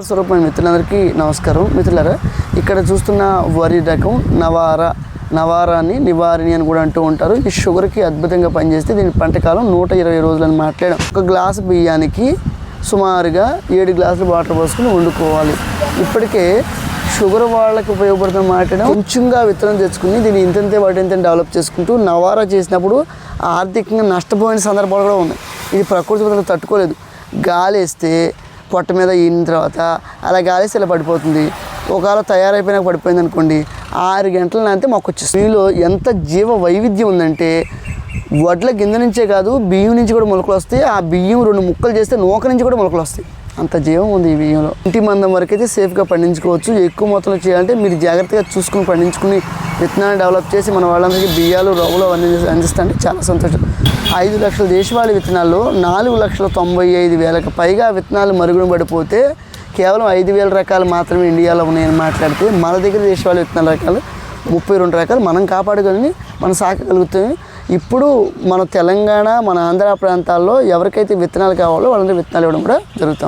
స్వరూపమైన మిత్రులందరికీ నమస్కారం. మిత్రులారా, ఇక్కడ చూస్తున్న వరి రకం నవారాని నివారిణి అని కూడా అంటూ ఉంటారు. ఈ షుగర్కి అద్భుతంగా పనిచేస్తే దీని పంటకాలం 120 రోజులని మాట్లాడడం. ఒక గ్లాసు బియ్యానికి సుమారుగా 7 గ్లాసులు వాటర్ పోసుకుని వండుకోవాలి. ఇప్పటికే షుగర్ వాళ్ళకి ఉపయోగపడుతున్న మాట్లాడడం. కొంచెంగా విత్తనం తెచ్చుకుని దీన్ని ఇంతంతే వాటింత డెవలప్ చేసుకుంటూ నవారా చేసినప్పుడు ఆర్థికంగా నష్టపోయిన సందర్భాలు కూడా ఉన్నాయి. ఇది ప్రకృతి తట్టుకోలేదు. గాలి వేస్తే పొట్ట మీద ఈన తర్వాత అలా గాలేసి ఇలా పడిపోతుంది. ఒకవేళ తయారైపోయినాక పడిపోయింది అనుకోండి, 6 గంటల అంతే మొక్క వచ్చేస్తుంది. మీలో ఎంత జీవ వైవిధ్యం ఉందంటే వడ్ల గింజ నుంచే కాదు బియ్యం నుంచి కూడా మొలకలు వస్తాయి. ఆ బియ్యం 2 ముక్కలు చేస్తే నూక నుంచి కూడా మొలకలు వస్తాయి. అంత జీవం ఉంది ఈ బియ్యంలో. ఇంటి మందం వరకు అయితే సేఫ్గా పండించుకోవచ్చు. ఎక్కువ మొత్తంలో చేయాలంటే మీరు జాగ్రత్తగా చూసుకుని పండించుకుని విత్తనాన్ని డెవలప్ చేసి మన వాళ్ళందరికీ బియ్యాలు రవ్వలు అందిస్తుంటే చాలా సంతోషం. 5 లక్షల దేశవాళీ విత్తనాల్లో 4,95,000కి పైగా విత్తనాలు మరుగున పడిపోతే కేవలం 5,000 రకాలు మాత్రమే ఇండియాలో ఉన్నాయని మాట్లాడితే మన దగ్గర దేశవాళీ విత్తనాల రకాలు 32 రకాలు మనం కాపాడుకొని మనం సాకగలుగుతాం. ఇప్పుడు మన తెలంగాణ మన ఆంధ్ర ప్రాంతాల్లో ఎవరికైతే విత్తనాలు కావాలో వాళ్ళందరూ విత్తనాలు ఇవ్వడం కూడా జరుగుతాం.